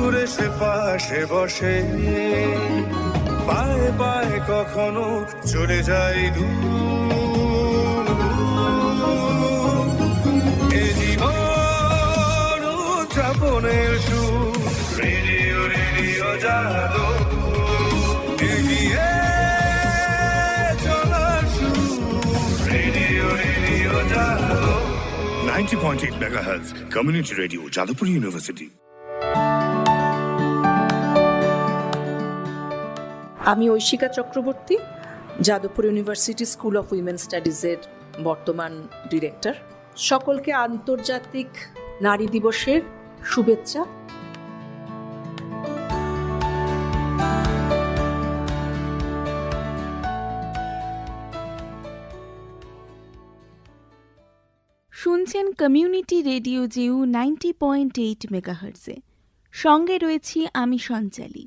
দূরে সে পাশে বসে, পায়ে পায়ে কখনো চলে যায় দূর। এ জীবন উদযাপনের সুর, রেডিও রেডিও জাদু, এগিয়ে চলার সুর, radio radio Jadu. 90.8 MHz community radio, Jadavpur university. আমি Aishika Chakraborty, Jadavpur university school of women স্টাডিজের বর্তমান ডিরেক্টর। সকলকে আন্তর্জাতিক নারী দিবসের শুভেচ্ছা। শুনছেন কমিউনিটি রেডিও জেউ 90.8 মেগাহার্জে। সঙ্গে রয়েছি আমি সঞ্চালী।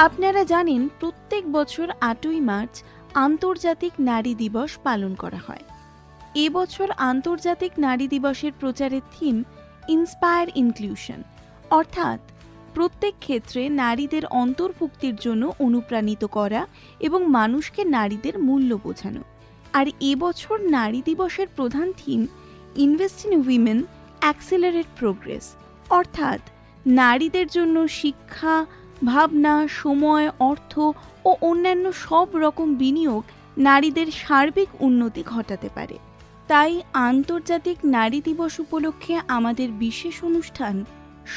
আপনারা জানেন প্রত্যেক বছর 8ই মার্চ আন্তর্জাতিক নারী দিবস পালন করা হয়। এবছর আন্তর্জাতিক নারী দিবসের প্রচারের থিম ইন্সপায়ার ইনক্লুশন, অর্থাৎ প্রত্যেক ক্ষেত্রে নারীদের অন্তর্ভুক্তির জন্য অনুপ্রাণিত করা এবং মানুষকে নারীদের মূল্য বোঝানো। আর এবছর নারী দিবসের প্রধান theme invest in women accelerate progress, অর্থাৎ নারীদের জন্য শিক্ষা, ভাবনা, সময়, অর্থ ও অন্যান্য সব রকম বিনিয়োগ নারীদের সার্বিক উন্নতি ঘটাতে পারে। তাই আন্তর্জাতিক নারী দিবস উপলক্ষে আমাদের বিশেষ অনুষ্ঠান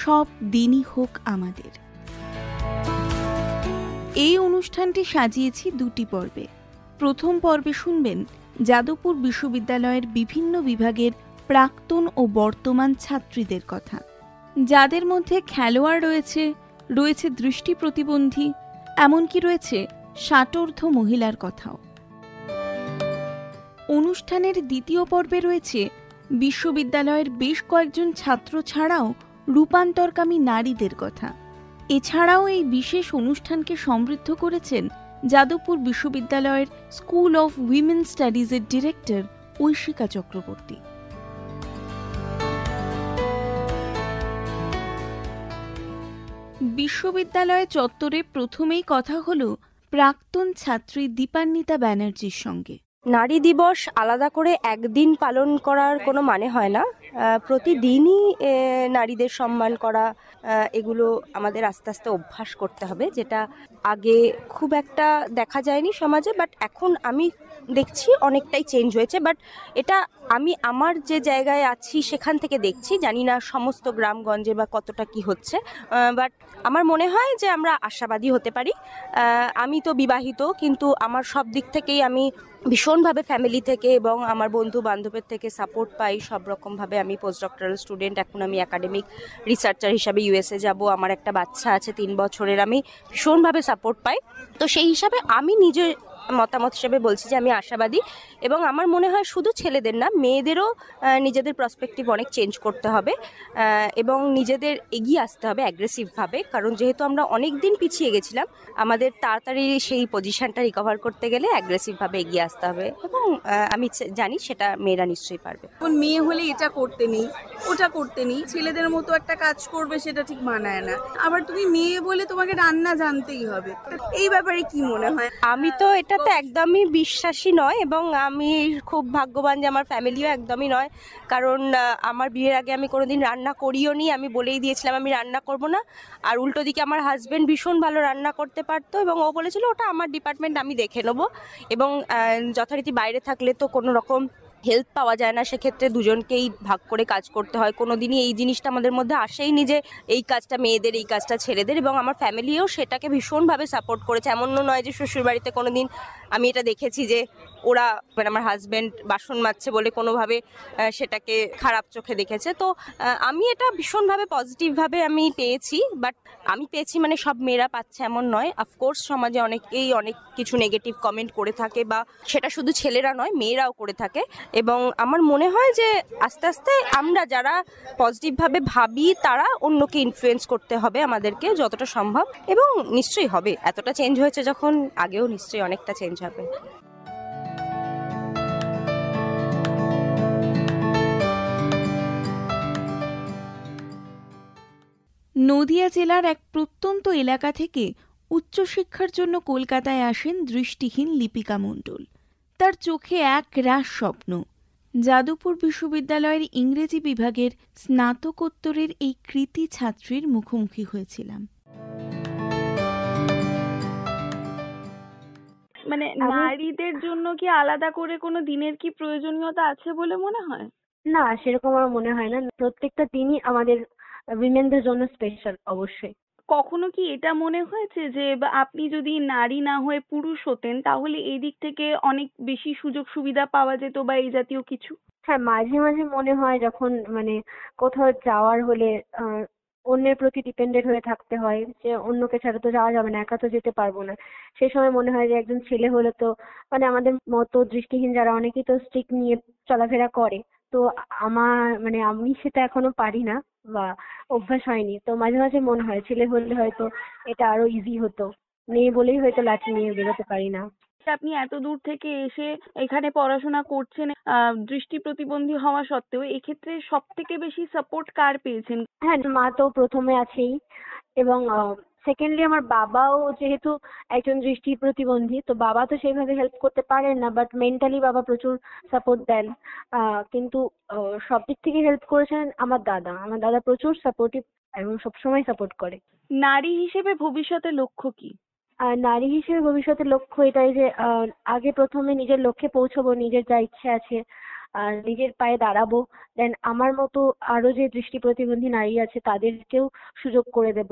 সব দিনই হোক আমাদের। এই অনুষ্ঠানটি সাজিয়েছি দুটি পর্বে। প্রথম পর্বে শুনবেন যাদবপুর বিশ্ববিদ্যালয়ের বিভিন্ন বিভাগের প্রাক্তন ও বর্তমান ছাত্রীদের কথা, যাদের মধ্যে খেলোয়াড় রয়েছে দৃষ্টি প্রতিবন্ধী, এমনকি রয়েছে ষাটোর্ধ্ব মহিলার কথাও। অনুষ্ঠানের দ্বিতীয় পর্বে রয়েছে বিশ্ববিদ্যালয়ের বেশ কয়েকজন ছাত্র ছাড়াও রূপান্তরকামী নারীদের কথা। এছাড়াও এই বিশেষ অনুষ্ঠানকে সমৃদ্ধ করেছেন যাদবপুর বিশ্ববিদ্যালয়ের স্কুল অফ উইমেন স্টাডিজের ডিরেক্টর ঐশিকা চক্রবর্তী। বিশ্ববিদ্যালয় চত্বরে প্রথমেই কথা হলো প্রাক্তন ছাত্রী দীপান্বিতা ব্যানার্জির সঙ্গে। নারী দিবস আলাদা করে একদিন পালন করার কোনো মানে হয় না। প্রতিদিনই নারীদের সম্মান করা, এগুলো আমাদের আস্তে আস্তে অভ্যাস করতে হবে, যেটা আগে খুব একটা দেখা যায়নি সমাজে, বাট এখন আমি দেখছি অনেকটাই চেঞ্জ হয়েছে। বাট এটা আমি আমার যে জায়গায় আছি সেখান থেকে দেখছি, জানি না সমস্ত গ্রামগঞ্জে বা কতটা কি হচ্ছে, বাট আমার মনে হয় যে আমরা আশাবাদী হতে পারি। আমি তো বিবাহিত, কিন্তু আমার সব দিক থেকেই আমি ভীষণভাবে ফ্যামিলি থেকে এবং আমার বন্ধু বান্ধবের থেকে সাপোর্ট পাই সব রকমভাবে। আমি পোস্ট ডক্টরাল স্টুডেন্ট, এখন আমি একাডেমিক রিসার্চার হিসাবে ইউএসএ যাব, আমার একটা বাচ্চা আছে 3 বছরের, আমি ভীষণভাবে সাপোর্ট পাই। তো সেই হিসাবে আমি নিজে মতামত হিসেবে বলছি যে আমি আশাবাদী, এবং আমার মনে হয় শুধু ছেলেদের না, মেয়েদেরও নিজেদের পার্সপেক্টিভ অনেক চেঞ্জ করতে হবে এবং নিজেদের এগিয়ে আসতে হবে অ্যাগ্রেসিভভাবে, কারণ যেহেতু আমরা অনেক দিন পিছিয়ে গেছিলাম, আমাদের তাড়াতাড়ি সেই পজিশনটা রিকভার করতে গেলে অ্যাগ্রেসিভভাবে এগিয়ে আসতে হবে, এবং আমি জানি সেটা মেয়েরা নিশ্চয়ই পারবে। মেয়ে হলে এটা করতে নেই, ওটা করতে নেই, ছেলেদের মতো একটা কাজ করবে সেটা ঠিক মানায় না। আবার তুমি মেয়ে বলে তোমাকে রান্না জানতেই হবে, এই ব্যাপারে কি মনে হয়? আমি তো এটাতে একদমই বিশ্বাসী নয়, এবং আমি খুব ভাগ্যবান যে আমার ফ্যামিলিও একদমই নয়, কারণ আমার বিয়ের আগে আমি কোনোদিন রান্না করিও নি। আমি বলেই দিয়েছিলাম আমি রান্না করব না, আর উল্টো দিকে আমার হাজব্যান্ড ভীষণ ভালো রান্না করতে পারতো, এবং ও বলেছিল ওটা আমার ডিপার্টমেন্ট, আমি দেখে নেবো। এবং যথারীতি বাইরে থাকলে তো কোনো রকম হেল্প পাওয়া যায় না, সেক্ষেত্রে দুজনকেই ভাগ করে কাজ করতে হয়। কোনোদিনই এই জিনিসটা আমাদের মধ্যে আসেইনি যে এই কাজটা মেয়েদের, এই কাজটা ছেলেদের, এবং আমার ফ্যামিলিও সেটাকে ভীষণভাবে সাপোর্ট করেছে। এমন নয় যে শ্বশুরবাড়িতে কোনোদিন আমি এটা দেখেছি যে ওরা, মানে আমার হাজব্যান্ড বাসন মাজছে বলে কোনোভাবে সেটাকে খারাপ চোখে দেখেছে। তো আমি এটা ভীষণভাবে পজিটিভভাবে আমি পেয়েছি, বাট আমি পেয়েছি মানে সব মেয়েরা পাচ্ছে এমন নয়। অফকোর্স সমাজে অনেকেই অনেক কিছু নেগেটিভ কমেন্ট করে থাকে, বা সেটা শুধু ছেলেরা নয়, মেয়েরাও করে থাকে, এবং আমার মনে হয় যে আস্তে আস্তে আমরা যারা পজিটিভভাবে ভাবি তারা অন্যকে ইনফ্লুয়েন্স করতে হবে আমাদেরকে যতটা সম্ভব, এবং নিশ্চয়ই হবে। এতটা চেঞ্জ হয়েছে যখন, আগেও নিশ্চয়ই অনেকটা চেঞ্জ হবে। নদিয়া জেলার এক প্রত্যন্ত এলাকা থেকে উচ্চশিক্ষার জন্য কলকাতায় আসেন দৃষ্টিহীন লিপিকা মণ্ডল। তার চোখে এক রাশ স্বপ্ন। যাদবপুর বিশ্ববিদ্যালয়ের ইংরেজি বিভাগের স্নাতকোত্তরের এই কৃতী ছাত্রীর মুখোমুখি হয়েছিলাম। মানে নারীদের জন্য কি আলাদা করে কোনো দিনের কি প্রয়োজনীয়তা আছে বলে মনে হয়? না, সেরকম আমার মনে হয় না। প্রত্যেকটা দিনই আমাদের উইমেনদের জন্য স্পেশাল অবশ্যই। কখনো কি এটা মনে হয়েছে যে আপনি যদি নারী না হয়ে পুরুষ হতেন তাহলে এই দিক থেকে অনেক বেশি সুযোগ সুবিধা পাওয়া যেত বা এই জাতীয় কিছু? হ্যাঁ, মাঝে মাঝে মনে হয় যখন মানে কোথাও যাওয়ার হলে অন্যের প্রতি ডিপেন্ডেন্ট হয়ে থাকতে হয়, যে অন্যকে ছাড়া তো যাওয়া যাবে না, একা তো যেতে পারবো না। সেই সময় মনে হয় যে একজন ছেলে হলে তো মানে আমাদের মতো দৃষ্টিহীন যারা অনেকেই তো স্টিক নিয়ে চলাফেরা করে, তো আমি সেটা এখনো পারি না বা অভ্যাস হয়নি। তো মাঝে মাঝে মনে হয় ছেলে হলে হয়তো এটা আরো ইজি হতো, মেয়ে বলেই হয়তো লাঠি নিয়ে বেরোতে পারি না। আপনি এত দূর থেকে এসে এখানে পড়াশোনা করছেন দৃষ্টি প্রতিবন্ধী হওয়া সত্ত্বেও, এক্ষেত্রে সব থেকে বেশি সাপোর্ট কার পেয়েছেন? হ্যাঁ, মা তো প্রথমে আছেই, এবং সেকেন্ডলি আমার বাবাও যেহেতু একজন দৃষ্টি প্রতিবন্ধী, তো বাবা তো সেইভাবে হেল্প করতে পারেন না, বাট মেন্টালি বাবা প্রচুর সাপোর্ট দেন। কিন্তু সব দিক থেকে হেল্প করেছেন আমার দাদা। আমার দাদা প্রচুর সাপোর্টিভ এবং সবসময় সাপোর্ট করে। নারী হিসেবে ভবিষ্যতের লক্ষ্য কি? নারী হিসেবে ভবিষ্যতের লক্ষ্য এটাই যে আগে প্রথমে নিজের লক্ষ্যে পৌঁছবো, নিজের যা ইচ্ছে আছে নিজের পায়ে দাঁড়াবো, দেন আমার মতো আরো যে দৃষ্টি প্রতিবন্ধী নারী আছে তাদেরকেও সুযোগ করে দেব,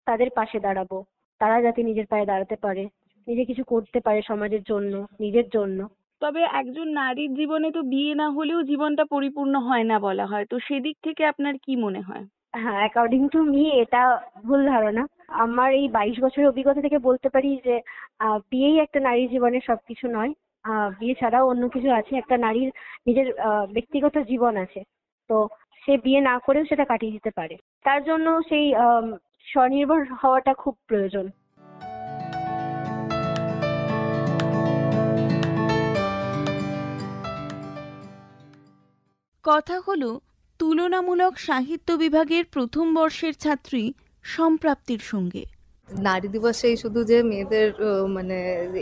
তাদের পাশে দাঁড়াবো, তারা যাতে নিজের পায়ে দাঁড়াতে পারে, নিজে কিছু করতে পারে সমাজের জন্য, নিজের জন্য। তবে একজন নারীর জীবনে তো বিয়ে না হলেও জীবনটা পরিপূর্ণ হয় না বলা হয়, তো সেদিক থেকে আপনার কি মনে হয়? হ্যাঁ, অ্যাকর্ডিং টু মি এটা ভুল ধারণা। আমার এই 22 বছরের অভিজ্ঞতা থেকে বলতে পারি যে বিয়েই একটা নারীর জীবনের সবকিছু নয়। বিয়ে ছাড়াও অন্য কিছু আছে। একটা নারীর নিজের ব্যক্তিগত জীবন আছে, তো সে বিয়ে না করেও সেটা কাটিয়ে দিতে পারে। তার জন্য সেই স্বনির্ভর হওয়াটা খুব প্রয়োজন। কথা হলো তুলনামূলক সাহিত্য বিভাগের প্রথম বর্ষের ছাত্রী সম্প্রাপ্তির সঙ্গে। নারী দিবসে শুধু যে মেয়েদের মানে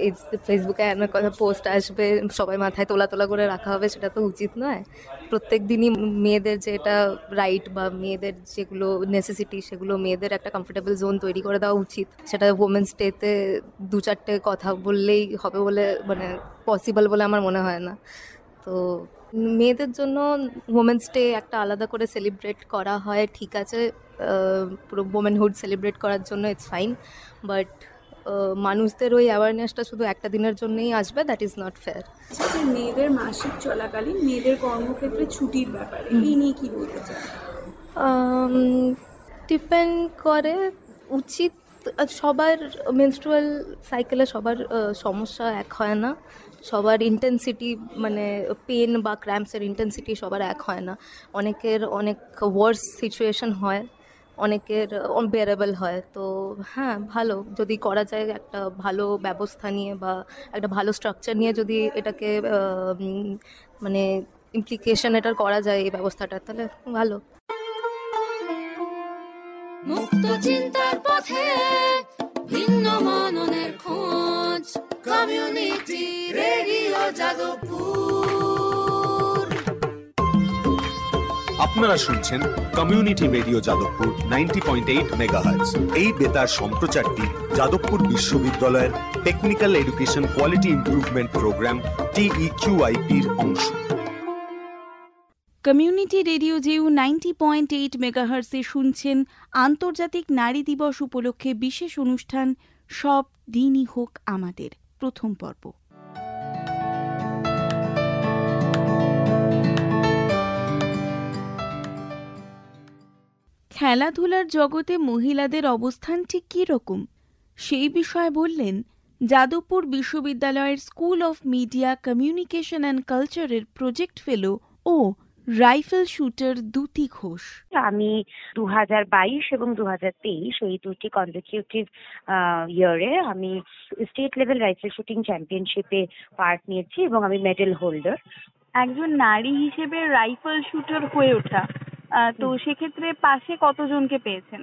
এই ফেসবুকে অনেক কথা পোস্ট আসবে, সবাই মাথায় তোলা তোলা করে রাখা হবে, সেটা তো উচিত নয়। প্রত্যেক দিনই মেয়েদের যেটা রাইট বা মেয়েদের যেগুলো নেসেসিটি, সেগুলো মেয়েদের একটা কমফোর্টেবল জোন তৈরি করে দেওয়া উচিত। সেটা ওমেন্স ডেতে 2-4টে কথা বললেই হবে বলে মানে পসিবল বলে আমার মনে হয় না। তো মেয়েদের জন্য ওমেন্স ডে একটা আলাদা করে সেলিব্রেট করা হয়, ঠিক আছে, পুরো ওমেনহুড সেলিব্রেট করার জন্য ইটস ফাইন, বাট মানুষদের ওই অ্যাওয়ারনেসটা শুধু একটা দিনের জন্যই আসবে, দ্যাট ইজ নট ফেয়ার। মেয়েদের মাসিক চলাকালীন মেয়েদের কর্মক্ষেত্রে ছুটির ব্যাপারে এই নিয়ে কি বলতে চান? ডিপেন্ড করে, উচিত। সবার মেনস্ট্রুয়াল সাইকেলে সবার সমস্যা এক হয় না, সবার ইন্টেন্সিটি মানে পেন বা ক্র্যাম্পসের ইন্টেন্সিটি সবার এক হয় না। অনেকের অনেক ওয়ার্স সিচুয়েশন হয়, অনেকের বেয়ারেবল হয়। তো হ্যাঁ, ভালো যদি করা যায় একটা ভালো ব্যবস্থা নিয়ে বা একটা ভালো স্ট্রাকচার নিয়ে, যদি এটাকে মানে ইমপ্লিকেশন এটার করা যায় এই ব্যবস্থাটা, তাহলে ভালো। মুক্ত চিন্তার পথে ভিন্ন মননের খোঁজ, কমিউনিটি রেডিও যাদবপুর। আপনারা শুনছেন কমিউনিটি রেডিও যাদবপুর 90.8 মেগাহার্টজ। এই বেতার সম্প্রচারটি যাদবপুর বিশ্ববিদ্যালয়ের technical education quality improvement programme TEQIP-র অংশ। কমিউনিটি রেডিও জেউ 90.8 মেগাহার্টজে শুনছেন আন্তর্জাতিক নারী দিবস উপলক্ষে বিশেষ অনুষ্ঠান সব দিনই হোক আমাদের, প্রথম পর্ব। খেলাধুলার জগতে মহিলাদের অবস্থান ঠিক কী রকম, সেই বিষয়ে বললেন যাদবপুর বিশ্ববিদ্যালয়ের school of media communication and কালচারের প্রজেক্ট ফেলো ও রাইফেল শুটার দ্যুতি ঘোষ। আমি 2022 এবং 2023 এই দুটি কনজিকিউটিভ ইয়ারে আমি স্টেট লেভেল রাইফেল শুটিং চ্যাম্পিয়নশিপে পার্ট নিয়েছি এবং আমি মেডেল হোল্ডার। একজন নারী হিসেবে রাইফেল শুটার হয়ে ওঠা, তো সেক্ষেত্রে পাশে কতজনকে পেয়েছেন?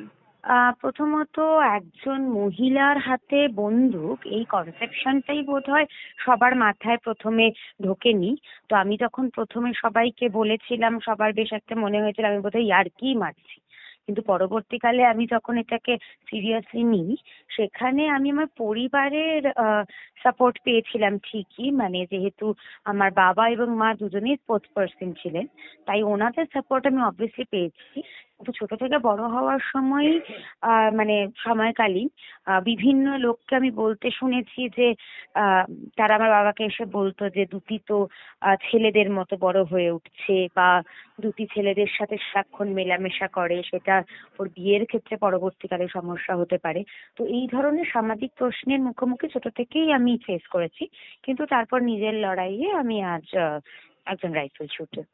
প্রথমত একজন মহিলার হাতে বন্দুক এই কনসেপশনটাই বোধহয় সবার মাথায় প্রথমে ঢোকেনি। তো আমি যখন প্রথমে সবাইকে বলেছিলাম, সবার বেশ একটা মনে হয়েছিল আমি বোধহয় ইয়ার্কি মারছি, কিন্তু পরবর্তীকালে আমি যখন এটাকে সিরিয়াসলি নিই, সেখানে আমি আমার পরিবারের সাপোর্ট পেয়েছিলাম ঠিকই। মানে যেহেতু আমার বাবা এবং মা দুজনেই স্পোর্টস পার্সন ছিলেন, তাই ওনাদের সাপোর্ট আমি অবভিয়াসলি পেয়েছি। কিন্তু ছোট থেকে বড় হওয়ার সময় মানে সময়কালীন বিভিন্ন লোককে আমি বলতে শুনেছি যে তারা আমার বাবাকে এসে বলতো যে দুটি তো ছেলেদের মতো বড় হয়ে উঠছে, বা দুটি ছেলেদের সাথে সারাক্ষণ মেলামেশা করে, সেটা ওর বিয়ের ক্ষেত্রে পরবর্তীকালে সমস্যা হতে পারে। তো এই ধরনের সামাজিক প্রশ্নের মুখোমুখি ছোট থেকেই আমি ফেস করেছি, কিন্তু তারপর নিজের লড়াইয়ে আমি আজ একজন রাইফেল শুটার।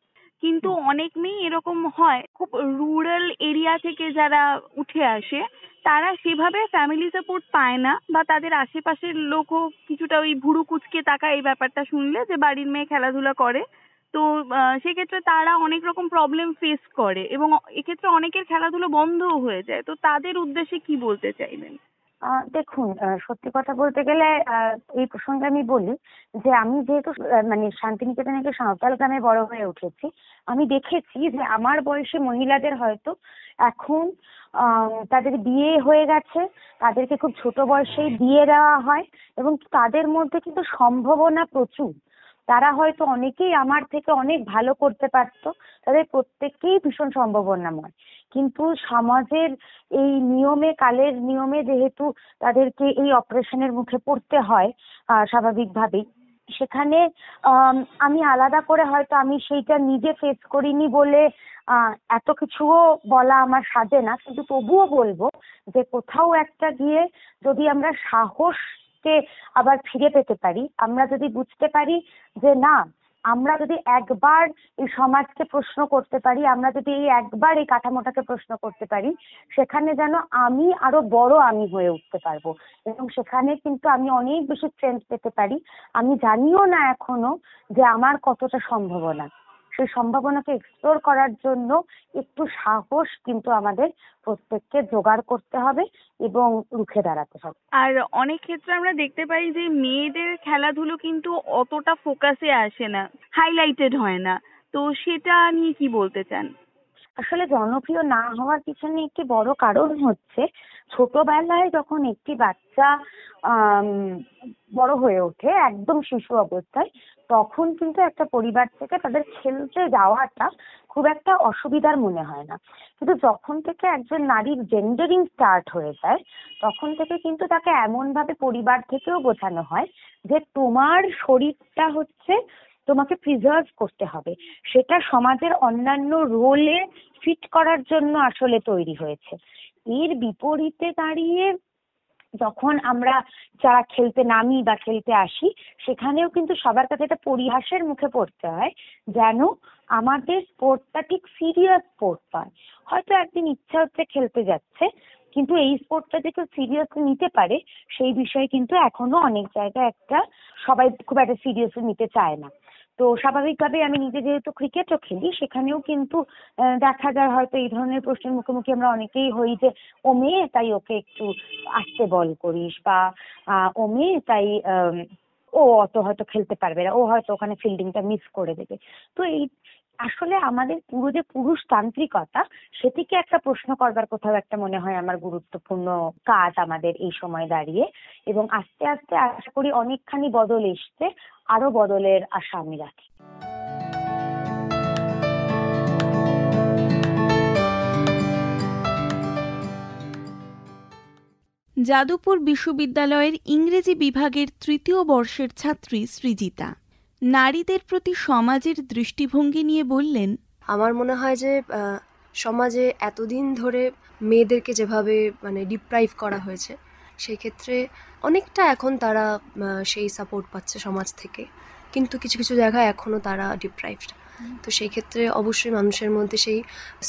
কিন্তু অনেক মেয়ে এরকম হয়, খুব রুরাল এরিয়া থেকে যারা উঠে আসে তারা সেভাবে ফ্যামিলি সাপোর্ট পায় না, বা তাদের আশেপাশের লোকও কিছুটা ওই ভুরু কুচকে তাকায় এই ব্যাপারটা শুনলে যে বাড়ির মেয়ে খেলাধুলা করে। তো সেক্ষেত্রে তারা অনেক রকম প্রবলেম ফেস করে এবং এক্ষেত্রে অনেকের খেলাধুলো বন্ধও হয়ে যায়। তো তাদের উদ্দেশ্যে কি বলতে চাইবেন? দেখুন, সত্যি কথা বলতে গেলে এই প্রসঙ্গে আমি বলি যে আমি যেহেতু মানে শান্তিনিকেতনে একটা সাঁওতাল গ্রামে বড় হয়ে উঠেছি, আমি দেখেছি যে আমার বয়সী মহিলাদের হয়তো এখন তাদের বিয়ে হয়ে গেছে, তাদেরকে খুব ছোট বয়সেই বিয়ে দেওয়া হয়, এবং তাদের মধ্যে কিন্তু সম্ভাবনা প্রচুর। তারা হয়তো অনেকেই আমার থেকে অনেক ভালো করতে পারতো, তাদের প্রত্যেককেই ভীষণ সম্ভাবনাময়, কিন্তু সমাজের এই নিয়মে, কালের নিয়মে যেহেতু তাদেরকে এই অপারেশনের মুখে পড়তে হয় স্বাভাবিকভাবেই, সেখানে আমি আলাদা করে হয়তো আমি সেইটা নিজে ফেস করিনি বলে এত কিছুও বলা আমার সাজে না, কিন্তু তবুও বলবো যে কোথাও একটা গিয়ে যদি আমরা সাহসকে আবার ফিরে পেতে পারি, আমরা যদি বুঝতে পারি যে না, আমরা যদি একবার এই সমাজকে প্রশ্ন করতে পারি, আমরা যদি এই একবার এই কাঠামোটাকে প্রশ্ন করতে পারি, সেখানে যেন আমি আরো বড় আমি হয়ে উঠতে পারবো, এবং সেখানে কিন্তু আমি অনেক বেশি স্ট্রেংথ পেতে পারি। আমি জানিও না এখনো যে আমার কতটা সম্ভাবনা, সেই সম্ভাবনাকে এক্সপ্লোর করার জন্য একটু সাহস কিন্তু আমাদের প্রত্যেককে জোগাড় করতে হবে এবং রুখে দাঁড়াতে হবে। আর অনেক ক্ষেত্রে আমরা দেখতে পাই যে মেয়েদের খেলাধুলো কিন্তু অতটা ফোকাসে আসে না, হাইলাইটেড হয় না। তো সেটা নিয়ে কি বলতে চান? আসলে জনপ্রিয় না হওয়ার পিছনে একটি বড় কারণ হচ্ছে, ছোটবেলায় যখন একটি বাচ্চা বড় হয়ে ওঠে একদম শিশু অবস্থায়, তখন কিন্তু একটা পরিবার থেকে তাদের খেলতে যাওয়াটা খুব একটা অসুবিধার মনে হয় না। কিন্তু যখন থেকে একজন নারীর জেন্ডারিং স্টার্ট হয়ে যায়, তখন থেকে কিন্তু তাকে এমন ভাবে পরিবার থেকেও বোঝানো হয় যে তোমার শরীরটা হচ্ছে তোমাকে প্রিজার্ভ করতে হবে, সেটা সমাজের অন্যান্য রোলে ফিট করার জন্য আসলে তৈরি হয়েছে। এর বিপরীতে দাঁড়িয়ে যখন আমরা যারা খেলতে নামি বা খেলতে আসি, সেখানেও কিন্তু সবার কাছে একটা পরিহাসের মুখে পড়তে হয় যেন আমাদের স্পোর্টটা ঠিক সিরিয়াস স্পোর্ট নয়। হয়তো একদিন ইচ্ছা হচ্ছে খেলতে যাচ্ছে, কিন্তু এই স্পোর্টটা যে কেউ সিরিয়াসলি নিতে পারে সেই বিষয়ে কিন্তু এখনো অনেক জায়গায় একটা সবাই খুব একটা সিরিয়াসলি নিতে চায় না। তো স্বাভাবিকভাবে আমি নিজে যেহেতু ক্রিকেটও খেলি, সেখানেও কিন্তু দেখা যায় হয়তো এই ধরনের প্রশ্নের মুখোমুখি আমরা অনেকেই হই যে ও মেয়ে তাই ওকে একটু আস্তে বল করিস, বা ও মেয়ে তাই ও অত হয়তো খেলতে পারবে না, ও হয়তো ওখানে ফিল্ডিংটা মিস করে দেবে। তো এই আসলে আমাদের পুরো যে পুরুষতান্ত্রিকতা, সেটিকে একটা প্রশ্ন করবার কোথাও একটা মনে হয় আমার গুরুত্বপূর্ণ কাজ আমাদের এই সময় দাঁড়িয়ে, এবং আস্তে আস্তে আশা করি অনেকখানি বদল এসছে, আরো বদলের আশা আমি রাখি। যাদবপুর বিশ্ববিদ্যালয়ের ইংরেজি বিভাগের ৩য় বর্ষের ছাত্রী সৃজিতা নারীদের প্রতি সমাজের দৃষ্টিভঙ্গি নিয়ে বললেন, আমার মনে হয় যে সমাজে এতদিন ধরে মেয়েদেরকে যেভাবে ডিপ্রাইভ করা হয়েছে, সেই ক্ষেত্রে অনেকটা এখন তারা সেই সাপোর্ট পাচ্ছে সমাজ থেকে, কিন্তু কিছু কিছু জায়গায় এখনও তারা ডিপ্রাইভড। তো সেই ক্ষেত্রে অবশ্যই মানুষের মধ্যে সেই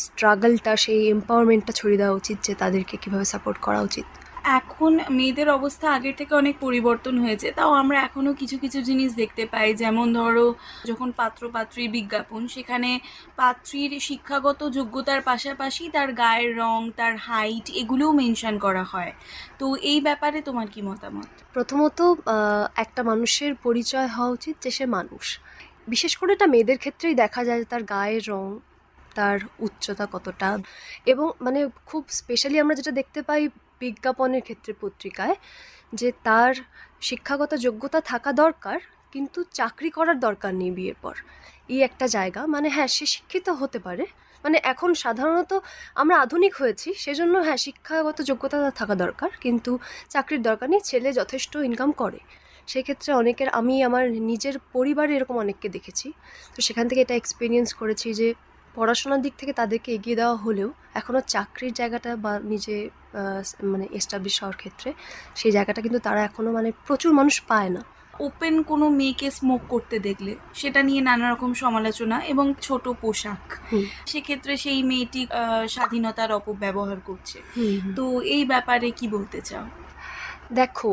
স্ট্রাগলটা, সেই এম্পাওয়ারমেন্টটা ছড়িয়ে দেওয়া উচিত যে তাদেরকে কীভাবে সাপোর্ট করা উচিত। এখন মেয়েদের অবস্থা আগের থেকে অনেক পরিবর্তন হয়েছে, তাও আমরা এখনো কিছু কিছু জিনিস দেখতে পাই। যেমন ধরো, যখন পাত্রপাত্রীর বিজ্ঞাপন, সেখানে পাত্রীর শিক্ষাগত যোগ্যতার পাশাপাশি তার গায়ের রং, তার হাইট, এগুলোও মেনশন করা হয়। তো এই ব্যাপারে তোমার কি মতামত? প্রথমত একটা মানুষের পরিচয় হওয়া উচিত যে সে মানুষ। বিশেষ করে এটা মেয়েদের ক্ষেত্রেই দেখা যায়, তার গায়ের রং, তার উচ্চতা কতটা, এবং মানে খুব স্পেশালি আমরা যেটা দেখতে পাই বিজ্ঞাপনের ক্ষেত্রে পত্রিকায়, যে তার শিক্ষাগত যোগ্যতা থাকা দরকার কিন্তু চাকরি করার দরকার নেই বিয়ের পর। এই একটা জায়গা, মানে হ্যাঁ সে শিক্ষিত হতে পারে, মানে এখন সাধারণত আমরা আধুনিক হয়েছি সেজন্য হ্যাঁ শিক্ষাগত যোগ্যতা থাকা দরকার, কিন্তু চাকরির দরকার নেই, ছেলে যথেষ্ট ইনকাম করে। সেক্ষেত্রে অনেকের, আমি আমার নিজের পরিবারে এরকম অনেককে দেখেছি, তো সেখান থেকে এটা এক্সপিরিয়েন্স করেছি যে পড়াশোনার দিক থেকে তাদেরকে এগিয়ে দেওয়া হলেও এখনও চাকরির জায়গাটা বা নিজে মানে এস্টাবলিশ হওয়ার ক্ষেত্রে সেই জায়গাটা কিন্তু তারা এখনও মানে প্রচুর মানুষ পায় না। ওপেন কোনো মেয়েকে স্মোক করতে দেখলে সেটা নিয়ে নানা রকম সমালোচনা এবং ছোট পোশাক, সেক্ষেত্রে সেই মেয়েটি স্বাধীনতার অপব্যবহার করছে। তো এই ব্যাপারে কি বলতে চাও? দেখো,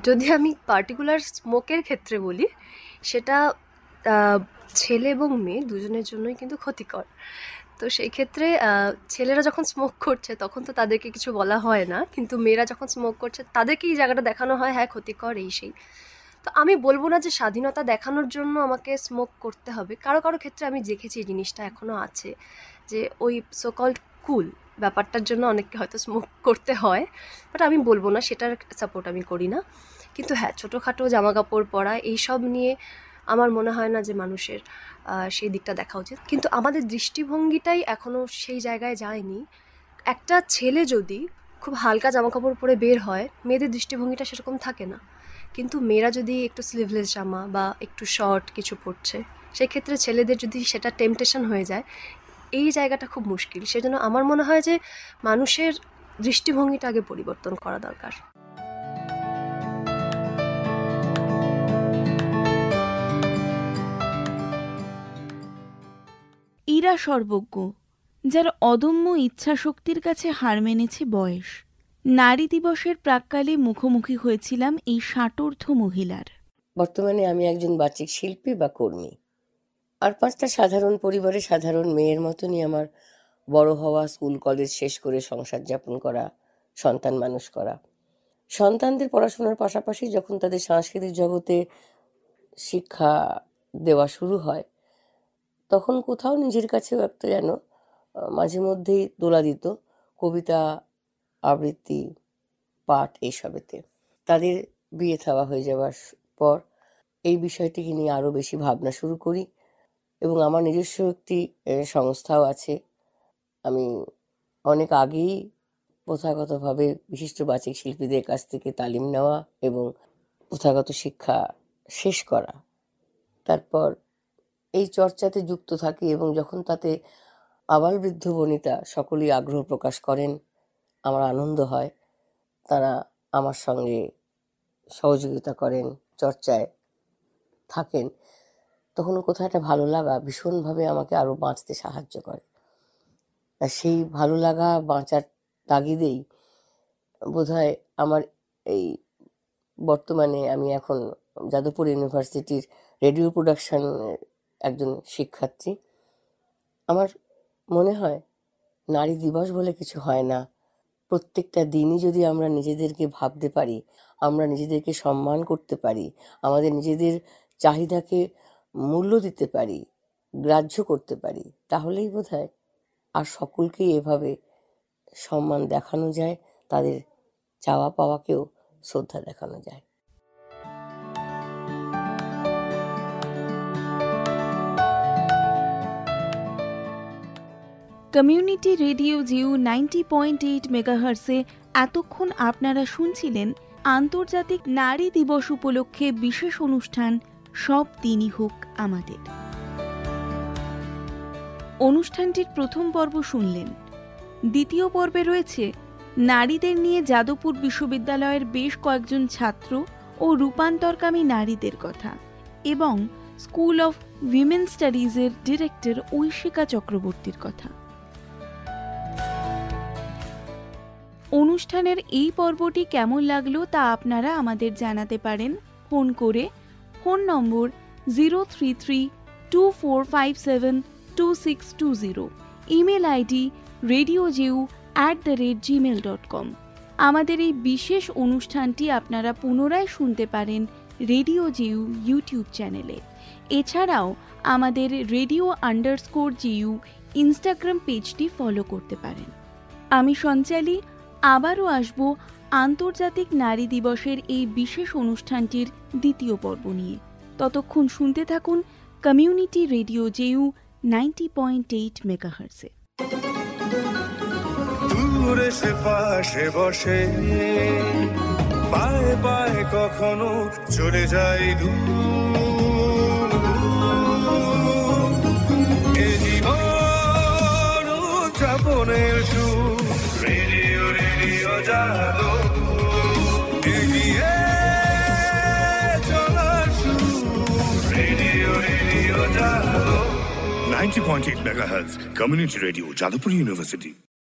যদি আমি পার্টিকুলার স্মোকের ক্ষেত্রে বলি, সেটা ছেলে এবং মেয়ে দুজনের জন্যই কিন্তু ক্ষতিকর। তো সেই ক্ষেত্রে ছেলেরা যখন স্মোক করছে তখন তো তাদেরকে কিছু বলা হয় না, কিন্তু মেয়েরা যখন স্মোক করছে তাদেরকে এই জায়গাটা দেখানো হয় হ্যাঁ ক্ষতিকর এই সেই। তো আমি বলবো না যে স্বাধীনতা দেখানোর জন্য আমাকে স্মোক করতে হবে। কারো কারো ক্ষেত্রে আমি দেখেছি এই জিনিসটা এখনও আছে, যে ওই সোকল্ড কুল ব্যাপারটার জন্য অনেককে হয়তো স্মোক করতে হয়, বাট আমি বলবো না, সেটার সাপোর্ট আমি করি না। কিন্তু হ্যাঁ ছোটোখাটো জামা কাপড় পরা এইসব নিয়ে আমার মনে হয় না যে মানুষের সেই দিকটা দেখা উচিত। কিন্তু আমাদের দৃষ্টিভঙ্গিটাই এখনও সেই জায়গায় যায়নি। একটা ছেলে যদি খুব হালকা জামা কাপড় পরে বের হয়, মেয়েদের দৃষ্টিভঙ্গিটা সেরকম থাকে না, কিন্তু মেয়েরা যদি একটু স্লিভলেস জামা বা একটু শর্ট কিছু পরছে, সেক্ষেত্রে ছেলেদের যদি সেটা টেম্পটেশন হয়ে যায়, এই জায়গাটা খুব মুশকিল। সেজন্য আমার মনে হয় যে মানুষের দৃষ্টিভঙ্গিটা আগে পরিবর্তন করা দরকার। ইরা সর্বজ্ঞ, যার অদম্য ইচ্ছাশক্তির কাছে হার মেনেছে বয়স। নারী দিবসের প্রাক্কালে মুখোমুখি হয়েছিলাম এই ষাটোর্ধ্ব মহিলার। বর্তমানে আমি একজন বাচিক শিল্পী বা কর্মী, আর 5টা সাধারণ পরিবারে সাধারণ মেয়ের মতনই আমার বড় হওয়া, স্কুল কলেজ শেষ করে সংসার যাপন করা, সন্তান মানুষ করা। সন্তানদের পড়াশোনার পাশাপাশি যখন তাদের সাংস্কৃতিক জগতে শিক্ষা দেওয়া শুরু হয়, তখন কোথাও নিজের কাছেও একটা যেন মাঝে মধ্যেই দোলা দিত কবিতা আবৃত্তি পাঠ এইসবেতে। তাদের বিয়ে থাওয়া হয়ে যাওয়ার পর এই বিষয়টিকে নিয়ে আরও বেশি ভাবনা শুরু করি, এবং আমার নিজস্ব একটি সংস্থাও আছে। আমি অনেক আগেই প্রথাগতভাবে বিশিষ্ট বাচিক শিল্পীদের কাছ থেকে তালিম নেওয়া এবং প্রথাগত শিক্ষা শেষ করা, তারপর এই চর্চাতে যুক্ত থাকি, এবং যখন তাতে আবাল বৃদ্ধ বনিতা সকলেই আগ্রহ প্রকাশ করেন, আমার আনন্দ হয়। তারা আমার সঙ্গে সহযোগিতা করেন, চর্চায় থাকেন, তখন কোথাও একটা ভালো লাগা ভীষণভাবে আমাকে আরও বাঁচতে সাহায্য করে। আর সেই ভালো লাগা বাঁচার তাগিদেই বোধহয় আমার এই বর্তমানে আমি এখন যাদবপুর ইউনিভার্সিটির রেডিও প্রোডাকশন একজন শিক্ষার্থী। আমার মনে হয় নারী দিবস বলে কিছু হয় না, প্রত্যেকটা দিনই যদি আমরা নিজেদেরকে ভাবতে পারি, আমরা নিজেদেরকে সম্মান করতে পারি, আমাদের নিজেদের চাহিদাকে মূল্য দিতে পারি, গ্রাহ্য করতে পারি, তাহলেই বোধহয় আর সকলকেই এভাবে সম্মান দেখানো যায়, তাদের চাওয়া পাওয়াকেও শ্রদ্ধা দেখানো যায়। কমিউনিটি রেডিও জিউ 90.8 মেগাহার্টসে এতক্ষণ আপনারা শুনছিলেন আন্তর্জাতিক নারী দিবস উপলক্ষে বিশেষ অনুষ্ঠান সব দিনই হোক আমাদের। অনুষ্ঠানটির প্রথম পর্ব শুনলেন। দ্বিতীয় পর্বে রয়েছে নারীদের নিয়ে যাদবপুর বিশ্ববিদ্যালয়ের বেশ কয়েকজন ছাত্র ও রূপান্তরকামী নারীদের কথা, এবং স্কুল অফ উইমেন স্টাডিজের ডিরেক্টর ঐশিকা চক্রবর্তীর কথা। অনুষ্ঠানের এই পর্বটি কেমন লাগলো তা আপনারা আমাদের জানাতে পারেন ফোন করে। ফোন নম্বর 03324572620, ইমেল আইডি radiojeu@gmail.com। আমাদের এই বিশেষ অনুষ্ঠানটি আপনারা পুনরায় শুনতে পারেন রেডিও জেউ ইউটিউব চ্যানেলে। এছাড়াও আমাদের radio_GU ইনস্টাগ্রাম পেজটি ফলো করতে পারেন। আমি সঞ্চালী আবারও আসব আন্তর্জাতিক নারী দিবসের এই বিশেষ অনুষ্ঠানটির দ্বিতীয় পর্ব নিয়ে। ততক্ষণ শুনতে থাকুন কমিউনিটি রেডিও জেউ 90.8 মেগাহার্টজে। দূরে সে পাশে বসে পায়ে পায়ে কখনো চলে যায় উদযাপনের সুর রেডিও রেডিও যাদবপুর এগিয়ে চলার সুর radio radio Jadavpur 90.8 megahertz community radio Jadavpur university.